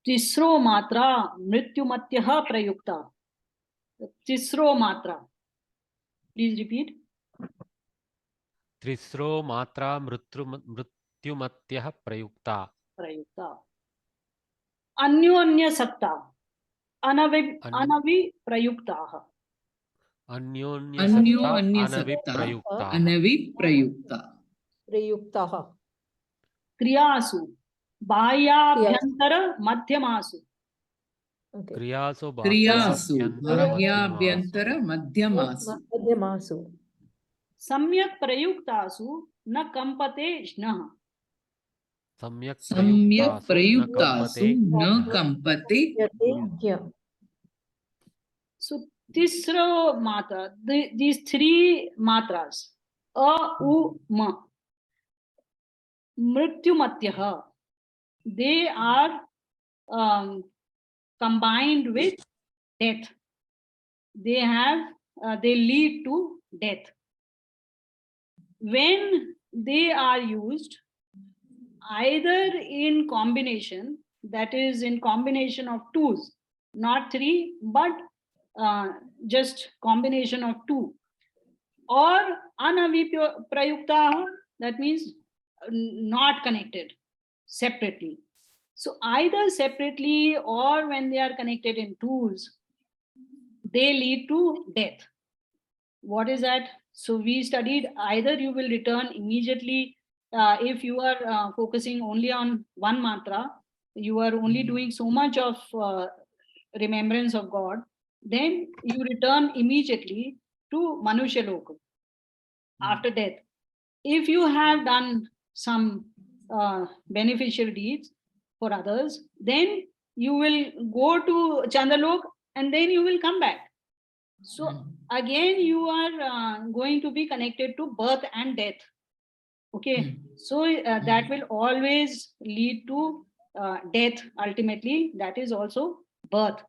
तिस्रो मात्रा मृत्युमत्यः प्रयुक्ता. तिस्रो मात्रा. Please repeat. त्रिस्रो मात्रा मृत्युमत्यः प्रयुक्ता. प्रयुक्ता. अन्योन्य सत्ता. अनविप्रयुक्ताः. अन्योन्य सत्ता अनविप्रयुक्ता. प्रयुक्तः. क्रियासु बाह्याभ्यंतर मध्यमासु. क्रियासु बाह्याभ्यंतर मध्यमासु. मध्यमासु. सम्यक् प्रयुक्तासु न कंपते श्नः. सम्यक् प्रयुक्तासु न कंपते. So tisro matra, these three matras, a, u, ma, mrityumatyah, they are combined with death. They lead to death. When they are used either in combination, that is in combination of twos, not three, but just combination of two, or anaviprayukta, that means not connected separately. So either separately or when they are connected in twos, they lead to death. What is that? So we studied either you will return immediately if you are focusing only on one mantra, you are only doing so much of remembrance of God, then you return immediately to Manushya Loka after death. If you have done some beneficial deeds for others, then you will go to Chandalok and then you will come back. So again you are going to be connected to birth and death. Okay, so that will always lead to death ultimately. That is also birth.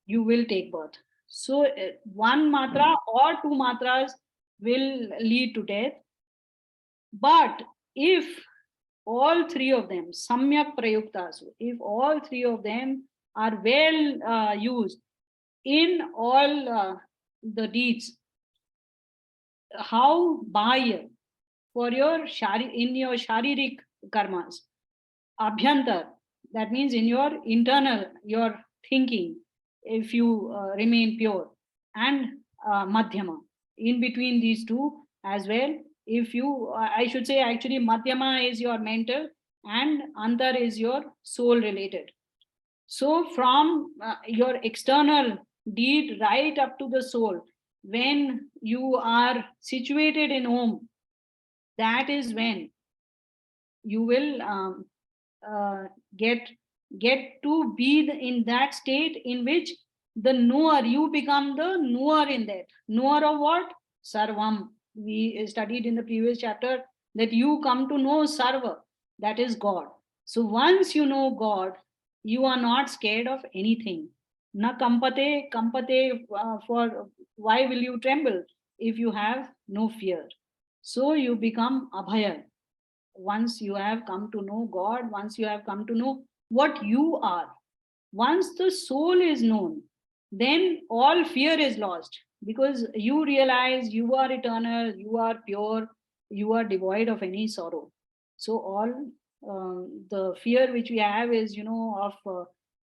You will take birth. So one matra or two matras will lead to death. But if all three of them, samyak prayuktasu, if all three of them are well used in all the deeds, how bahya, for your in your sharirik karmas, abhyantar, that means in your internal, your thinking, if you remain pure, and madhyama, in between these two as well. If you I should say actually madhyama is your mental and antar is your soul related. So from your external deed right up to the soul, when you are situated in Om, that is when you will get to be in that state in which the knower, you become the knower in that. Knower of what? Sarvam. We studied in the previous chapter that you come to know Sarva, that is God. So once you know God, you are not scared of anything. Na kampate, for why will you tremble if you have no fear? So you become abhaya. Once you have come to know God, once you have come to know what you are, once the soul is known, then all fear is lost, because you realize you are eternal, you are pure, you are devoid of any sorrow. So all the fear which we have is, of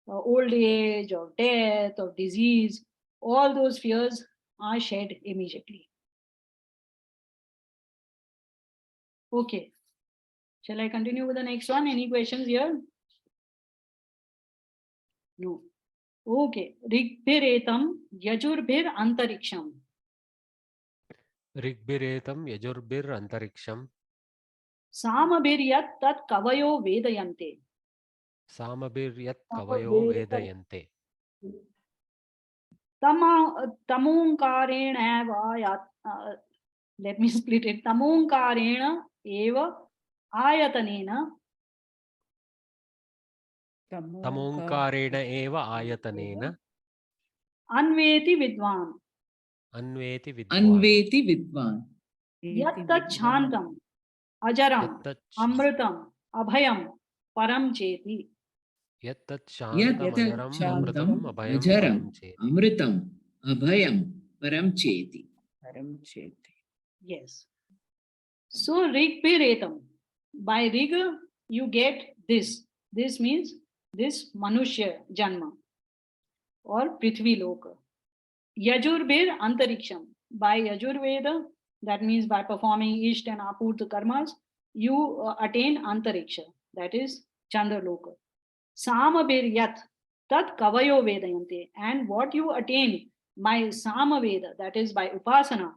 old age, of death, of disease, all those fears are shed immediately. Okay, shall I continue with the next one? Any questions here? No. Okay. Rigbhiretam yajurbhir antariksham. ऋग्भिरेतं यजुर्भिरन्तरिक्षं. Samabhiryat tat kavayo vedayante. सामभिर्यत् कवयो वेदयन्ते. Tamonkarena eva let me split it. Tamonkarena eva ayatanena. तमोङ्कारेण एव आयतनेन. Anveti vidvan. अन्वेति विद्वान्. Yat tat shantam ajaram amritam abhayam param cheti. यत्तत् यत् शान्तमजरम् शान्तम् अमृतम् अभयं अजरम् परं चेति. अमृतम् अभयं परं चेति. Yes. So rig piretam. By rig you get this. This means this manushya janma or prithvi loka. Yajurbir antariksham. By Yajurveda, that means by performing Isht and Apurta karmas, you attain antariksha. That is Chandraloka. Samabir yat tat kavayo vedayante. And what you attain by Samaveda, that is by Upasana,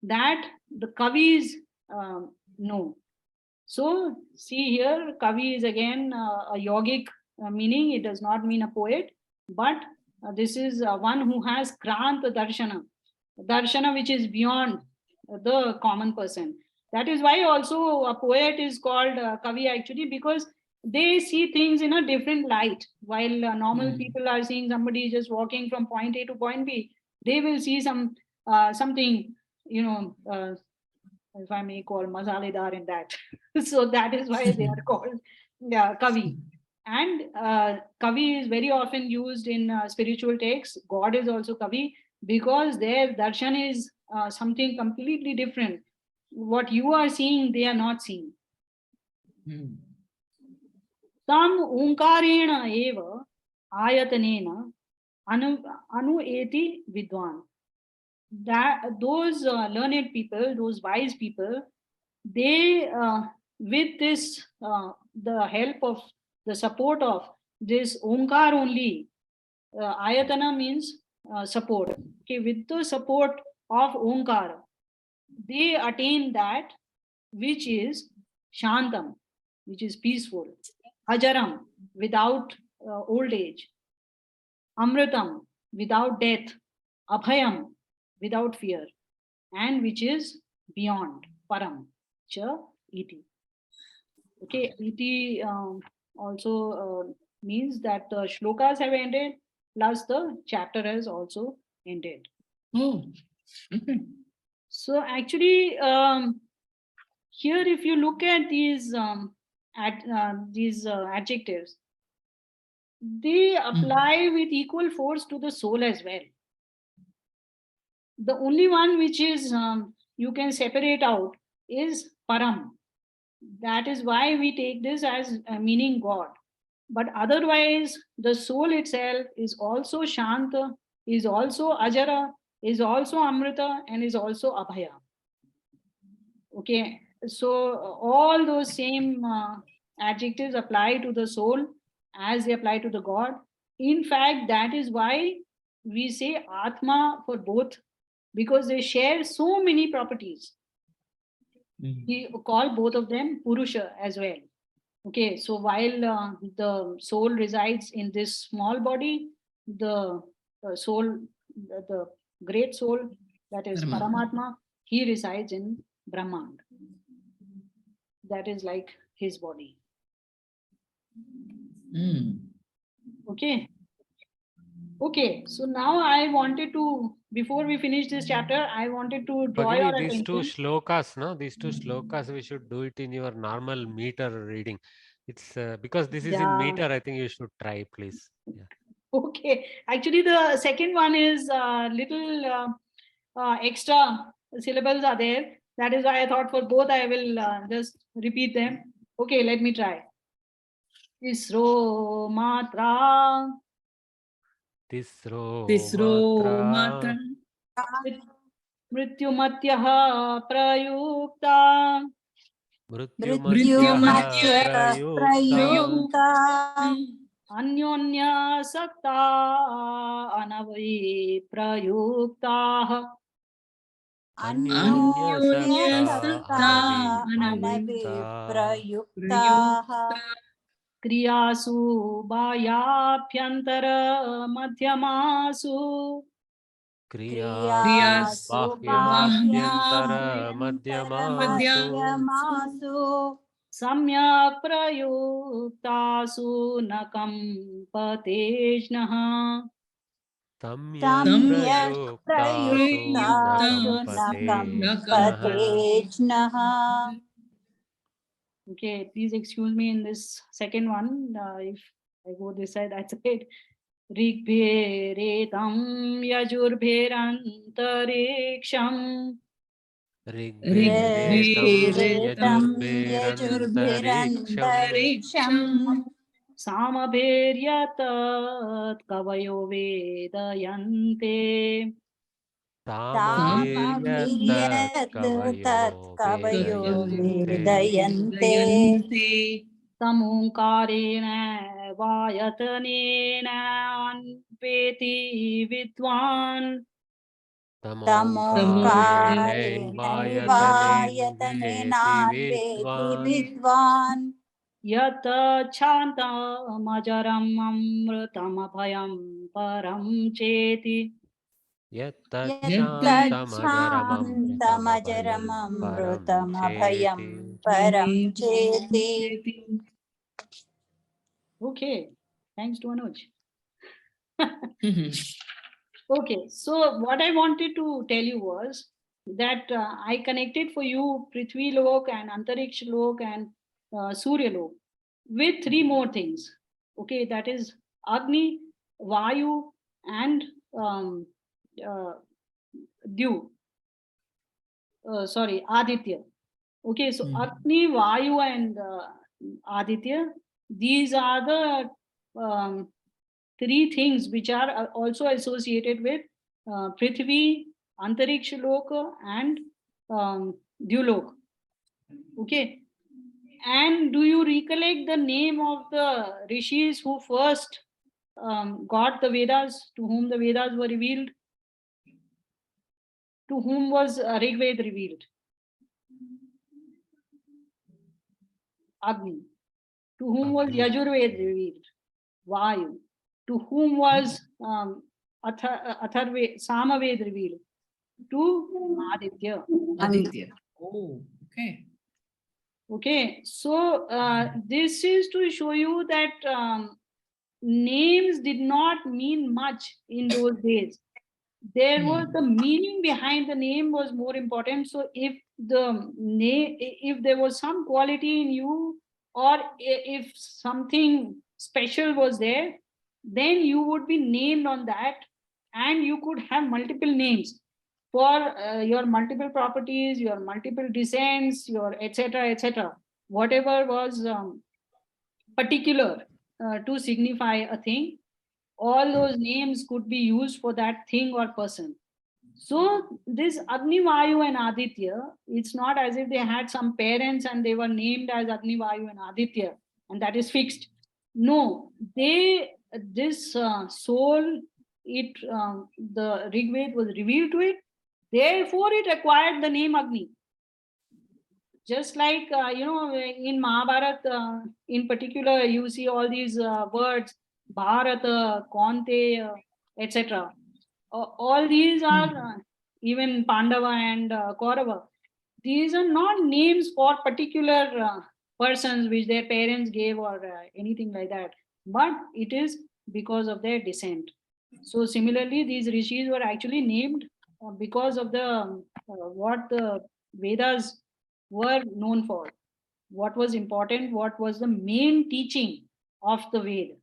that the Kavis know. So, see here, Kavi is again a yogic meaning. It does not mean a poet, but this is one who has Kranta Darshana which is beyond the common person. That is why also a poet is called Kavi actually, because they see things in a different light. While normal people are seeing somebody just walking from point A to point B, they will see something, if I may call masaledar in that. So that is why they are called Kavi. And Kavi is very often used in spiritual texts. God is also Kavi because their darshan is something completely different. What you are seeing, they are not seeing. Tam unkarena eva ayatanena anu eti vidwan. That those learned people, those wise people, they with this the help of the support of this Omkar only, ayatana means support. Okay, with the support of Omkar, they attain that which is Shantam, which is peaceful, Ajaram, without old age, Amritam, without death, Abhayam, without fear, and which is beyond, Param, Cha Iti. Okay, Iti also means that the shlokas have ended, plus the chapter has also ended. Oh, okay. So actually, here if you look at these adjectives, they apply with equal force to the soul as well. The only one which is you can separate out is Param. That is why we take this as meaning God. But otherwise, the soul itself is also Shanta, is also Ajara, is also Amrita, and is also Abhaya. Okay, so all those same adjectives apply to the soul as they apply to the God. In fact, that is why we say Atma for both, because they share so many properties. We call both of them Purusha as well. Okay, so while the soul resides in this small body, the soul, the great soul, that is Paramatma, he resides in Brahman. That is like his body. Okay. Okay, so now I wanted to, before we finish this chapter, I wanted to draw your Bhagini, these two attention. shlokas, no? These two shlokas, we should do it in your normal meter reading. It's because this is in meter, I think you should try, please. Yeah. Okay, actually the second one is little extra syllables are there. That is why I thought for both I will just repeat them. Okay, let me try. Isro matra Tisro matra mrityumatyah prayukta mrityumatyah prayukta Anyonya सक्ता अनवै प्रयुक्ताः अन्योन्यसक्ता प्रयुक्ताः क्रियासु बाह्याभ्यन्तर मध्यमासु क्रियासु बाह्याभ्यन्तर मध्यमासु सम्यक् प्रयुक्तासु न कम्पतेष्णः सम्यक् प्रयुक्तासु न कम्पतेष्णः. Okay, please excuse me in this second one. If I go this side, that side. Rigbheretam yajurberantariksham Rigvedetam ऋग्वेदं yajurberantariksham यजुर्भिरन्तरिक्षम् samabheryatat kavayo vedayante. Samabhiryatat तामभिर्यत् kavayo कवयो vedayante. वेदयन्ते Tamunkarena vayatanena anpeti vidwan. Tamokarenain तमोकारेण vayatanen veti वायतनेनान्वेति vidvan. विद्वान् Yata chantam amrutam abhayam param cheti. Yattachantamadaramamritamabhayam param यत्तच्छान्तमजरममृतमभयं cheti. परं चेति Okay, thanks to Anuj. Okay, so what I wanted to tell you was that I connected for you Prithvi Lok and Antariksha Lok and Surya Lok with three more things. Okay, that is Agni, Vayu, and uh, Dew. Sorry, Aditya. Okay, so Agni, Vayu, and Aditya, these are the three things which are also associated with Prithvi, Antariksha Loka, and Dyulok. Okay. And do you recollect the name of the rishis who first got the Vedas, to whom the Vedas were revealed? To whom was Rig Veda revealed? Agni. To whom was Agni. Yajurved revealed? Vayu. To whom was Atharved, Samaved revealed? To Aditya. Aditya. Oh, okay. Okay, so this is to show you that names did not mean much in those days. There was the meaning behind the name was more important. So if the name, if there was some quality in you, or if something special was there, then you would be named on that, and you could have multiple names for your multiple properties, your multiple descents, your etc etc, whatever was particular to signify a thing. All those names could be used for that thing or person. So this Agni, Vayu and Aditya, it's not as if they had some parents and they were named as Agni, Vayu and Aditya, and that is fixed. No, this soul, the Rig Veda was revealed to it. Therefore, it acquired the name Agni. Just like in Mahabharata, in particular, you see all these words, Bharata, Kaunteya, etc. All these are even Pandava and Kaurava. These are not names for particular persons which their parents gave or anything like that, but it is because of their descent. So similarly, these rishis were actually named because of the what the Vedas were known for, what was important, what was the main teaching of the Veda.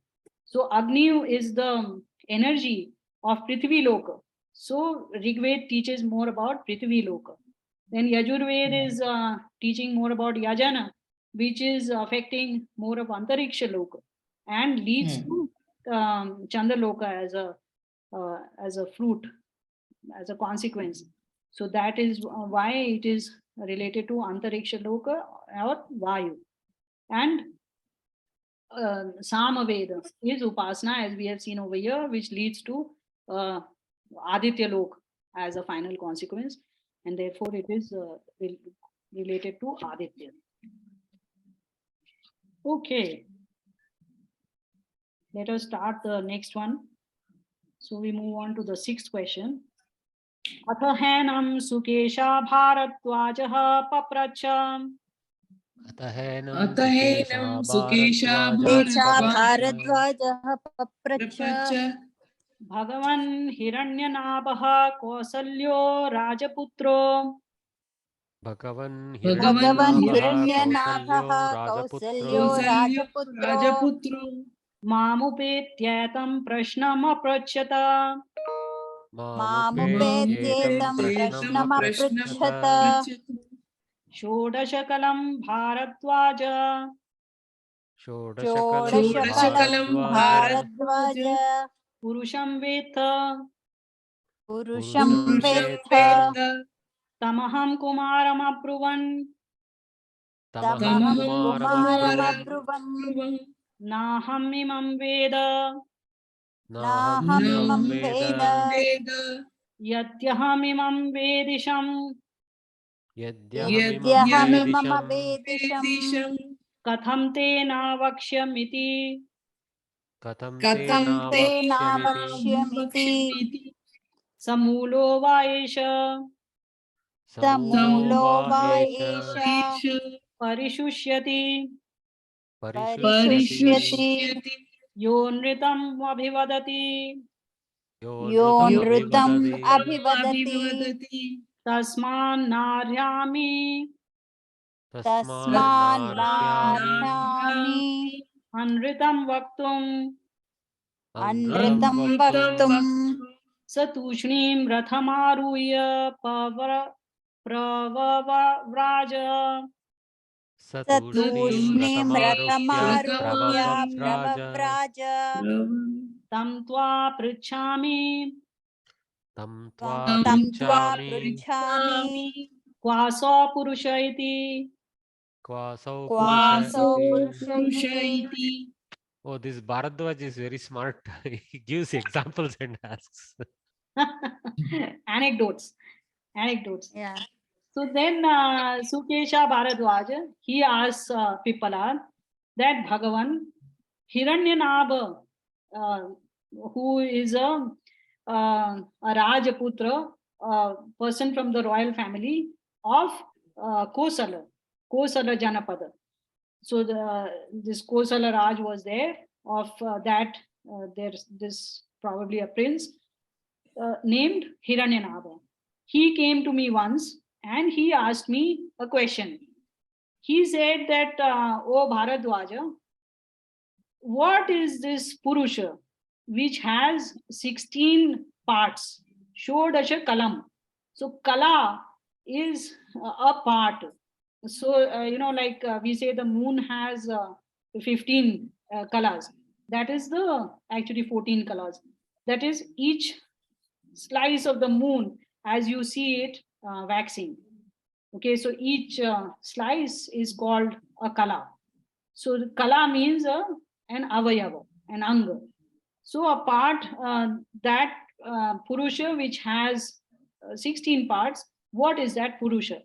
So Agni is the energy of Prithvi Loka. So Rig Veda teaches more about Prithvi Loka. Then Yajurved is teaching more about Yajana, which is affecting more of Antariksha Loka and leads to Chandra Loka as a fruit, as a consequence. So that is why it is related to Antariksha Loka or Vayu. And Samaveda is Upasana, as we have seen over here, which leads to Aditya Lok as a final consequence. And therefore it is related to Aditya. Okay. Let us start the next one. So we move on to the sixth question. Athahenam Sukesha Bharatwajah Papracham. Atahenam Sukesha एषा Bharatvaja भारद्वाजः पप्रच्छ Prapacha Bhagavan Hiranyanabaha Kausalyo Rajaputro. Bhagavan भगवन् Hiranyanabaha हिरण्यनाभः Kausalyo कौसल्यो Rajaputro Kausalyo राजपुत्रो Rajaputro Mamupetyaitam prashnamaprathyata. Mamupetyaitam Mamupetyेतं prashnamaprathyata. प्रश्नमपृच्छत Shodashakalam Bharadwaja. Shodashakalam षोडशकलं Bharadwaja. Bhardwaj Purusham Vetha. पुरुषं Purusham वेत्थ Veta. Tamaham Kumaram Apruvan. Tamaham तमहं Kumaram Abruvam. कुमारमब्रुवम् Naham Imam Veda. Naham नाहमिमं Imam वेद Veda. Yatyaham Imam Vedisham. Yadyaham यद्यहं मम Vedisham. वेदिषम् Katham te navakshyamiti. Katham te कथं navakshyamiti. तेनावक्ष्यमिति Samulo Vaisha. Samulo समूलो va वा एष esha. Parishusyati. Parishushyati. परिशुष्यति Yo nritam abhivadati. Yo यो nrutam नृतम् abhivadati. अभिवदति Tasman naryami. Tasman narhyami. तस्मान्नार्हामि Anritam vaktum. Anrutam अनृतं vaktum. वक्तुम् Satushnim rathamaruya pravavraja. Satushnim सतूष्णीं ratamarupya रथमारुह्य pravavraja. प्रवव्राज Tam tva pritchami. Tam त्वं tva तं त्वा prichami. पृच्छामि Kwaso purusha iti. Kvasau purusha क्वासौ iti. पुरुष इति Oh, this Bharadwaj is very smart. He gives examples and asks. Anecdotes. Anecdotes. Yeah. So then Sukesha Bharadwaj, he asks Pippala that Bhagavan, Hiranyanabha, who is a Rajaputra, person from the royal family of Kosala, Kosala Janapada. So this Kosala Raj was there. Of that, there's this probably a prince named Hiranyanabha. He came to me once and he asked me a question. He said that, "Oh Bharadwaja, what is this Purusha which has 16 parts? Shodasha Kalam." So Kala is a part. So, like we say the moon has 15 colors. That is the actually 14 colors. That is each slice of the moon as you see it waxing. Okay, so each slice is called a kala. So the kala means an avayava, an anga. So a part that purusha which has 16 parts, what is that purusha?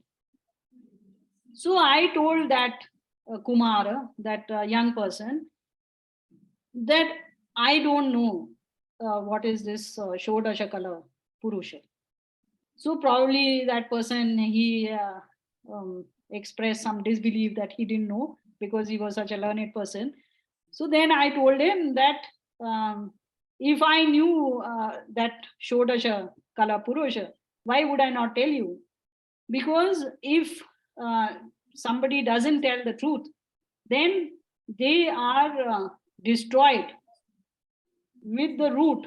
So I told that Kumara, that young person, that I don't know what is this Shodasha Kala Purusha. So probably that person, he expressed some disbelief that he didn't know because he was such a learned person. So then I told him that if I knew that Shodasha Kala Purusha, why would I not tell you? Because if uh, somebody doesn't tell the truth, then they are destroyed with the root.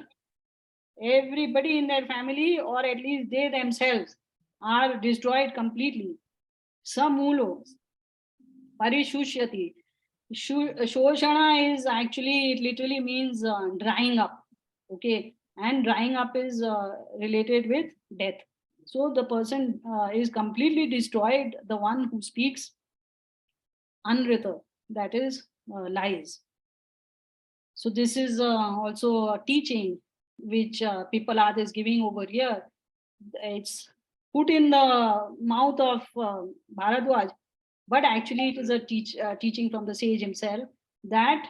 Everybody in their family, or at least they themselves, are destroyed completely. Samulo, parishushati. Shoshana is actually, it literally means drying up. Okay. And drying up is related with death. So the person is completely destroyed, the one who speaks anrita, that is lies. So this is also a teaching which Pippalad is giving over here. It's put in the mouth of Bharadwaj, but actually it is a teaching from the sage himself that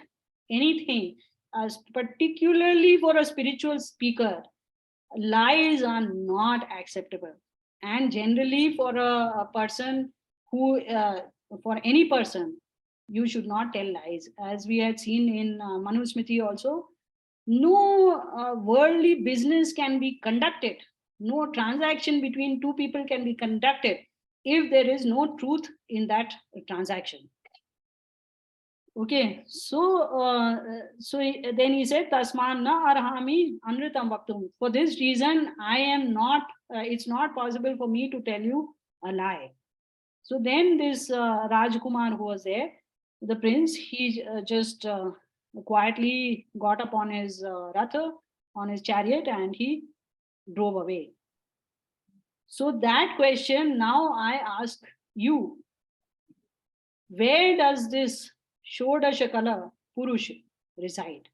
anything, as particularly for a spiritual speaker, lies are not acceptable. And generally for a person who, for any person, you should not tell lies. As we had seen in Manusmriti also, no worldly business can be conducted, no transaction between two people can be conducted if there is no truth in that transaction. Okay, then he said, Tasman na arhami anritam vaktum. For this reason, I am not, it's not possible for me to tell you a lie. So then this Rajkumar who was there, the prince, he just quietly got up on his ratha, on his chariot, and he drove away. So that question now I ask you, where does this Shodashakala Purush reside?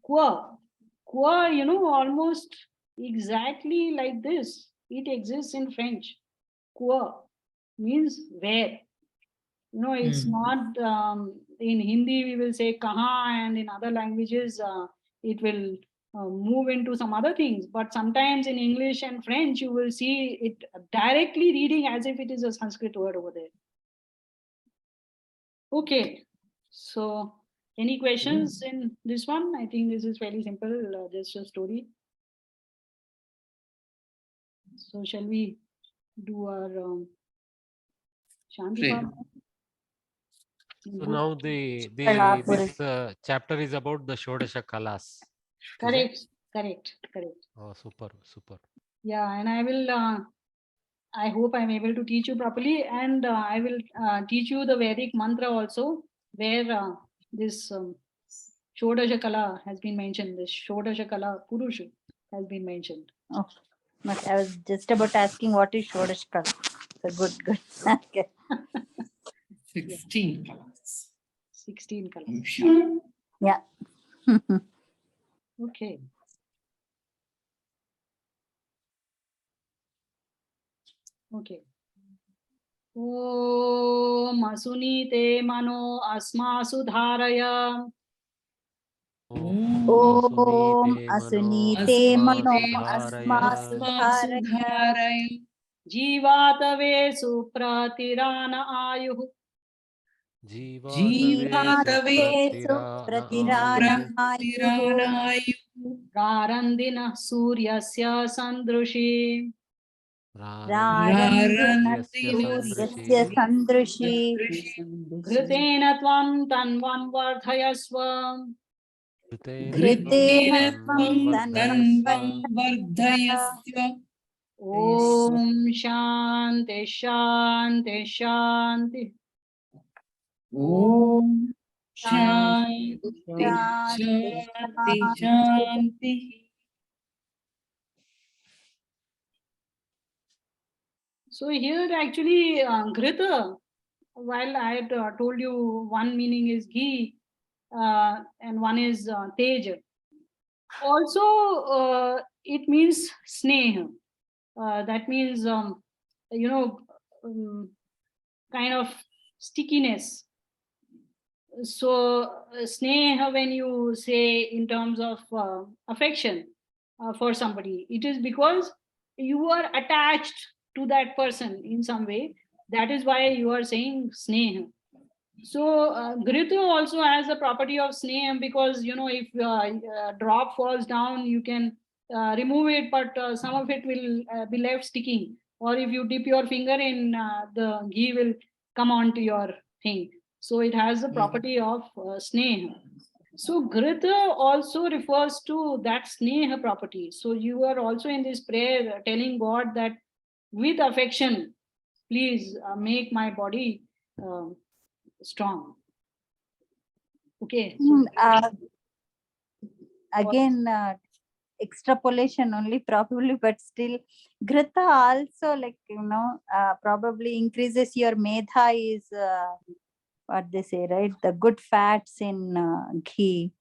Qua, almost exactly like this. It exists in French. Qua means where. It's not in Hindi, we will say kaha, and in other languages, it will move into some other things. But sometimes in English and French, you will see it directly reading as if it is a Sanskrit word over there. Okay, so any questions in this one? I think this is fairly simple, just a story. So shall we do our Shanti Pray. Path? So now this chapter is about the Shodasha Kalas. Correct. Oh, super. Yeah, and I will, I hope I'm able to teach you properly, and I will teach you the Vedic mantra also, where this Shodashakala has been mentioned, this Shodashakala Purusha has been mentioned. Oh, but I was just about asking what is Shodashkala. So good. Okay. 16 colors. 16 colors. I'm sure. Yeah. Okay. Okay. Om asunite mano asmasu dharaya. Om asunite mano asmasu Asmasu dharaya. dharaya. Jivatave supratirana ayuh. Jivatavesu pratirana ayuhu. Pratiranayu. Rarandina suryasya sandrushi. Rarandina suryasya sandrushi. Gritena tvam tanvam vardhayasva. Gritena Tvam tanvam vardhayasva. Om Shanti Shanti Shanti. Om Shanti Shanti, Shanti Shanti. So here actually Grita, while I had told you one meaning is ghee and one is tej. Also it means sneh. That means, kind of stickiness. So sneha, when you say in terms of affection for somebody, it is because you are attached to that person in some way. That is why you are saying sneha. So Grito also has a property of sneha, because if a drop falls down, you can remove it, but some of it will be left sticking. Or if you dip your finger in, the ghee will come onto your thing. So it has the property of sneha. So Grita also refers to that sneha property. So you are also in this prayer telling God that with affection, please make my body strong. Okay. So again, extrapolation only probably, but still Grita also, like, probably increases your medha is what they say, right? The good fats in ghee.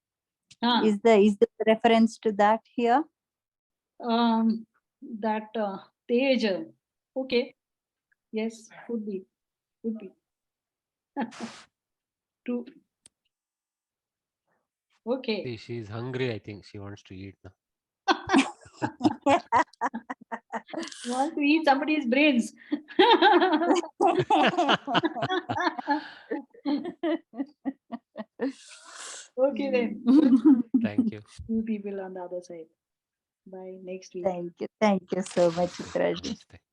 Is the reference to that here? That tej. Okay. Yes, could be. True. Okay. See, she's hungry, I think. She wants to eat now. You want to eat somebody's brains. Okay then. Thank you. Two people on the other side. Bye. Next week. Thank you so much, Chitraji. Namaste.